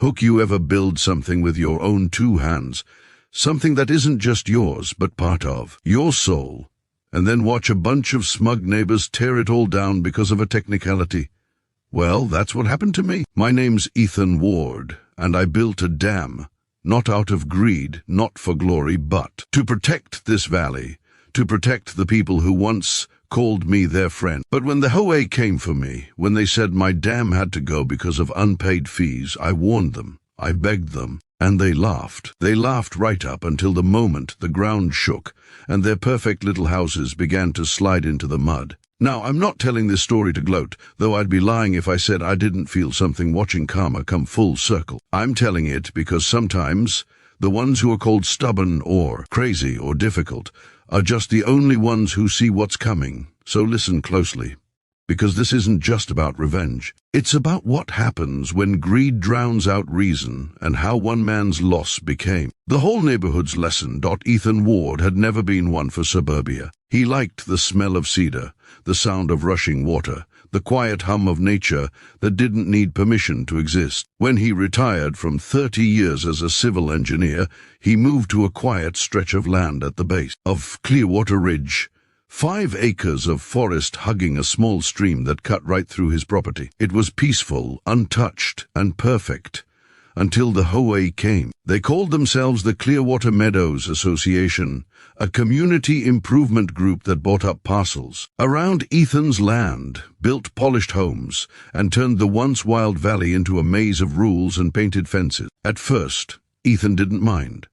Hook, you ever build something with your own two hands, something that isn't just yours, but part of your soul, and then watch a bunch of smug neighbors tear it all down because of a technicality? Well, that's what happened to me. My name's Ethan Ward, and I built a dam, not out of greed, not for glory, but to protect this valley, to protect the people who once called me their friend. But when the HOA came for me, when they said my dam had to go because of unpaid fees, I warned them, I begged them, and they laughed. They laughed right up until the moment the ground shook and their perfect little houses began to slide into the mud. Now, I'm not telling this story to gloat, though I'd be lying if I said I didn't feel something watching karma come full circle. I'm telling it because sometimes the ones who are called stubborn or crazy or difficult are just the only ones who see what's coming. So listen closely, because this isn't just about revenge. It's about what happens when greed drowns out reason and how one man's loss became the whole neighborhood's lesson. Ethan Ward had never been one for suburbia. He liked the smell of cedar, the sound of rushing water, the quiet hum of nature that didn't need permission to exist. When he retired from 30 years as a civil engineer, he moved to a quiet stretch of land at the base of Clearwater Ridge, 5 acres of forest hugging a small stream that cut right through his property. It was peaceful, untouched, and perfect, until the HOA came. They called themselves the Clearwater Meadows Association, a community improvement group that bought up parcels around Ethan's land, built polished homes, and turned the once wild valley into a maze of rules and painted fences. At first, Ethan didn't mind.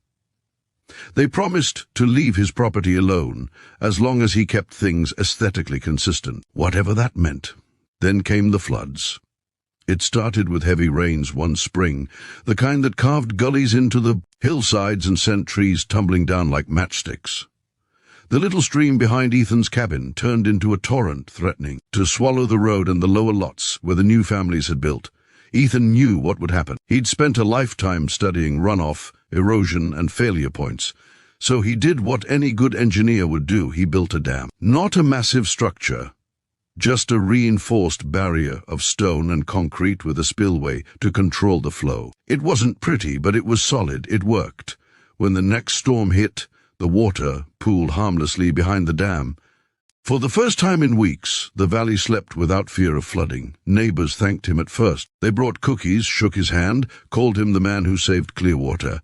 They promised to leave his property alone as long as he kept things aesthetically consistent, whatever that meant. Then came the floods. It started with heavy rains one spring, the kind that carved gullies into the hillsides and sent trees tumbling down like matchsticks. The little stream behind Ethan's cabin turned into a torrent, threatening to swallow the road and the lower lots where the new families had built. Ethan knew what would happen. He'd spent a lifetime studying runoff, erosion, and failure points. So he did what any good engineer would do. He built a dam. Not a massive structure, just a reinforced barrier of stone and concrete with a spillway to control the flow. It wasn't pretty, but it was solid. It worked. When the next storm hit, the water pooled harmlessly behind the dam. For the first time in weeks, the valley slept without fear of flooding. Neighbors thanked him at first. They brought cookies, shook his hand, called him the man who saved Clearwater.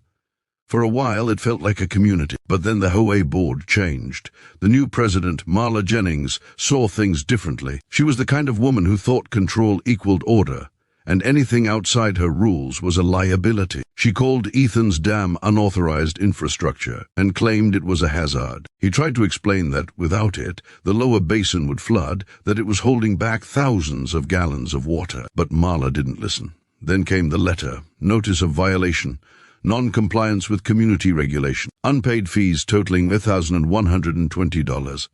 For a while, it felt like a community. But then the HOA board changed. The new president, Marla Jennings, saw things differently. She was the kind of woman who thought control equaled order, and anything outside her rules was a liability. She called Ethan's dam unauthorized infrastructure and claimed it was a hazard. He tried to explain that, without it, the lower basin would flood, that it was holding back thousands of gallons of water. But Marla didn't listen. Then came the letter, notice of violation, non-compliance with community regulation, unpaid fees totaling $1,120,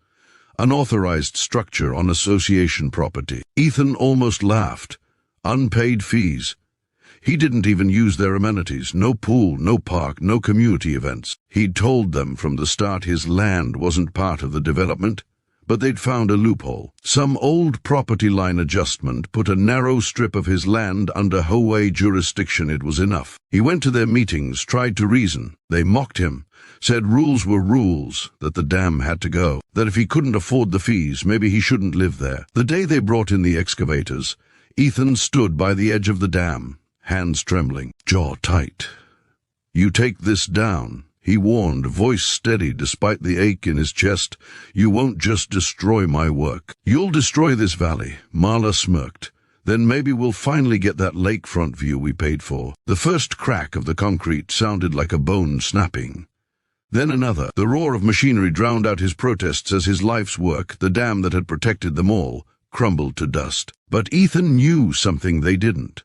unauthorized structure on association property. Ethan almost laughed. Unpaid fees. He didn't even use their amenities. No pool, no park, no community events. He'd told them from the start his land wasn't part of the development, but they'd found a loophole. Some old property line adjustment put a narrow strip of his land under HOA jurisdiction. It was enough. He went to their meetings, tried to reason. They mocked him, said rules were rules, that the dam had to go, that if he couldn't afford the fees, maybe he shouldn't live there. The day they brought in the excavators, Ethan stood by the edge of the dam, hands trembling, jaw tight. "You take this down," he warned, voice steady despite the ache in his chest. "You won't just destroy my work. You'll destroy this valley." Marla smirked. "Then maybe we'll finally get that lakefront view we paid for." The first crack of the concrete sounded like a bone snapping. Then another. The roar of machinery drowned out his protests as his life's work, the dam that had protected them all, crumbled to dust. But Ethan knew something they didn't.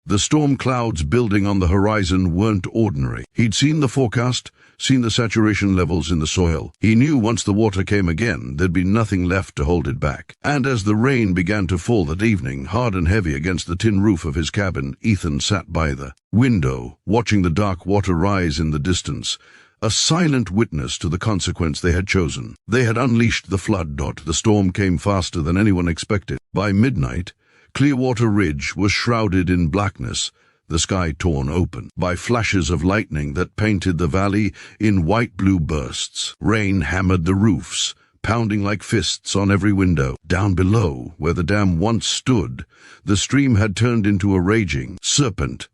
The storm clouds building on the horizon weren't ordinary. He'd seen the forecast, seen the saturation levels in the soil. He knew once the water came again, there'd be nothing left to hold it back. And as the rain began to fall that evening, hard and heavy against the tin roof of his cabin, Ethan sat by the window, watching the dark water rise in the distance, a silent witness to the consequence they had chosen. They had unleashed the flood. The storm came faster than anyone expected. By midnight, Clearwater Ridge was shrouded in blackness, the sky torn open by flashes of lightning that painted the valley in white-blue bursts. Rain hammered the roofs, pounding like fists on every window. Down below, where the dam once stood, the stream had turned into a raging serpent,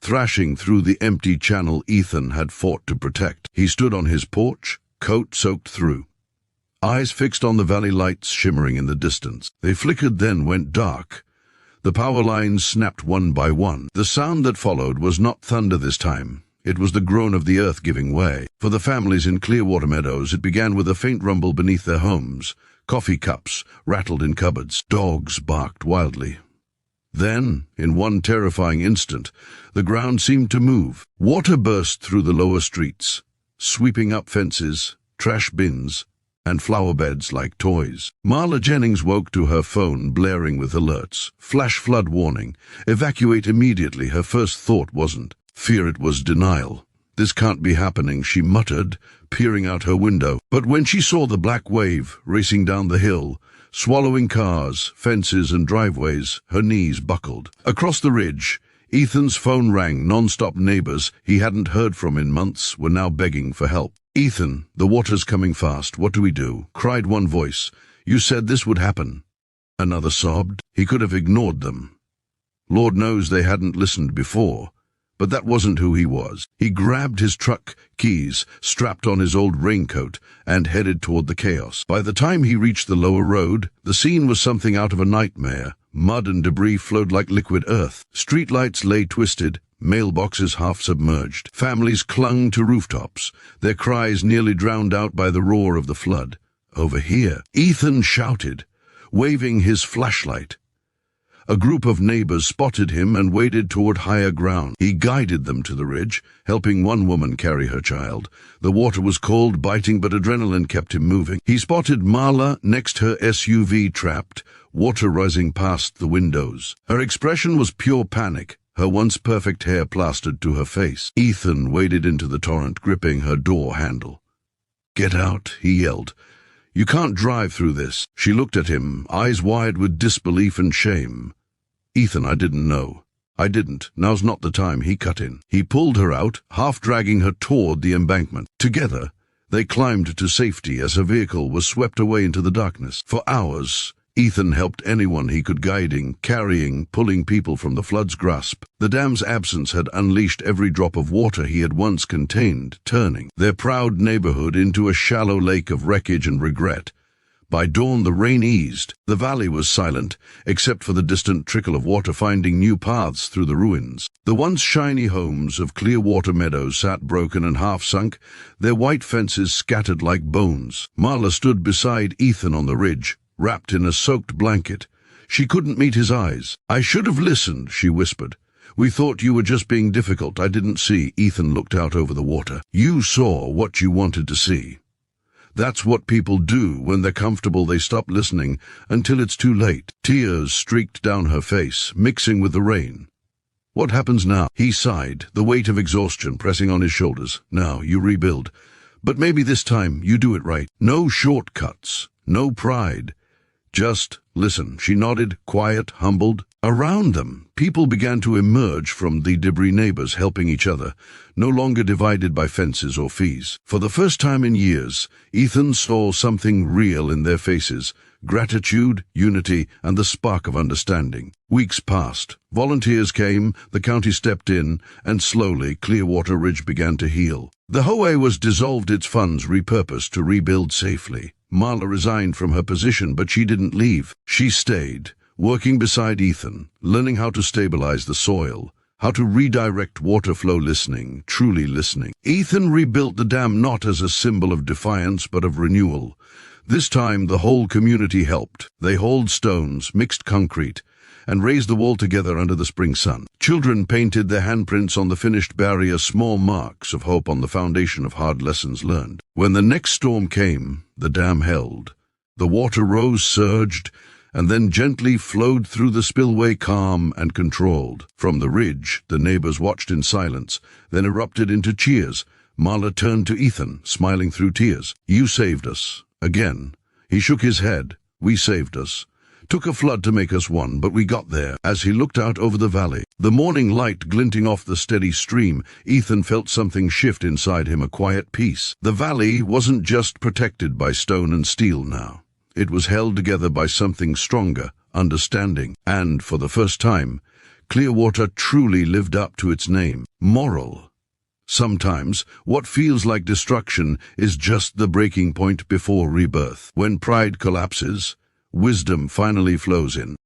thrashing through the empty channel Ethan had fought to protect. He stood on his porch, coat soaked through, eyes fixed on the valley lights shimmering in the distance. They flickered, then went dark. The power lines snapped one by one. The sound that followed was not thunder this time. It was the groan of the earth giving way. For the families in Clearwater Meadows, it began with a faint rumble beneath their homes. Coffee cups rattled in cupboards. Dogs barked wildly. Then, in one terrifying instant, the ground seemed to move. Water burst through the lower streets, sweeping up fences, trash bins, and flower beds like toys. Marla Jennings woke to her phone blaring with alerts. Flash flood warning. Evacuate immediately. Her first thought wasn't fear, it was denial. This can't be happening, she muttered, peering out her window. But when she saw the black wave racing down the hill, swallowing cars, fences, and driveways, her knees buckled. Across the ridge, Ethan's phone rang. Non-stop. Neighbors he hadn't heard from in months were now begging for help. "Ethan, the water's coming fast. What do we do?" cried one voice. "You said this would happen." Another sobbed. He could have ignored them. Lord knows they hadn't listened before. But that wasn't who he was. He grabbed his truck keys, strapped on his old raincoat, and headed toward the chaos. By the time he reached the lower road, the scene was something out of a nightmare. Mud and debris flowed like liquid earth. Streetlights lay twisted, mailboxes half submerged. Families clung to rooftops, their cries nearly drowned out by the roar of the flood. "Over here!" Ethan shouted, waving his flashlight. A group of neighbors spotted him and waded toward higher ground. He guided them to the ridge, helping one woman carry her child. The water was cold, biting, but adrenaline kept him moving. He spotted Marla next her SUV, trapped, water rising past the windows. Her expression was pure panic, her once perfect hair plastered to her face. Ethan waded into the torrent, gripping her door handle. "Get out," he yelled. "You can't drive through this." She looked at him, eyes wide with disbelief and shame. "Ethan, I didn't know. I didn't. Now's not the time," he cut in. He pulled her out, half dragging her toward the embankment. Together, they climbed to safety as her vehicle was swept away into the darkness. For hours, Ethan helped anyone he could, guiding, carrying, pulling people from the flood's grasp. The dam's absence had unleashed every drop of water he had once contained, turning their proud neighborhood into a shallow lake of wreckage and regret. By dawn, the rain eased. The valley was silent, except for the distant trickle of water finding new paths through the ruins. The once shiny homes of Clearwater Meadows sat broken and half-sunk, their white fences scattered like bones. Marla stood beside Ethan on the ridge, wrapped in a soaked blanket. She couldn't meet his eyes. "I should have listened," she whispered. "We thought you were just being difficult. I didn't see." Ethan looked out over the water. "You saw what you wanted to see. That's what people do when they're comfortable. They stop listening until it's too late." Tears streaked down her face, mixing with the rain. "What happens now?" He sighed, the weight of exhaustion pressing on his shoulders. "Now, you rebuild. But maybe this time you do it right. No shortcuts, no pride. Just listen." She nodded, quiet, humbled. Around them, people began to emerge from the debris, neighbors helping each other, no longer divided by fences or fees. For the first time in years, Ethan saw something real in their faces: gratitude, unity, and the spark of understanding. Weeks passed. Volunteers came, the county stepped in, and slowly Clearwater Ridge began to heal. The HOA was dissolved, its funds repurposed to rebuild safely. Marla resigned from her position, but she didn't leave. She stayed, working beside Ethan, learning how to stabilize the soil, how to redirect water flow, listening, truly listening. Ethan rebuilt the dam not as a symbol of defiance, but of renewal. This time the whole community helped. They hauled stones, mixed concrete, and raised the wall together under the spring sun. Children painted their handprints on the finished barrier, small marks of hope on the foundation of hard lessons learned. When the next storm came, the dam held. The water rose, surged, and then gently flowed through the spillway, calm and controlled. From the ridge, the neighbors watched in silence, then erupted into cheers. Marla turned to Ethan, smiling through tears. "You saved us." Again, he shook his head. "We saved us. Took a flood to make us one, but we got there. As he looked out over the valley, the morning light glinting off the steady stream, Ethan felt something shift inside him, a quiet peace. The valley wasn't just protected by stone and steel now. It was held together by something stronger, understanding, and, for the first time, Clearwater truly lived up to its name, moral. Sometimes, what feels like destruction is just the breaking point before rebirth. When pride collapses, wisdom finally flows in.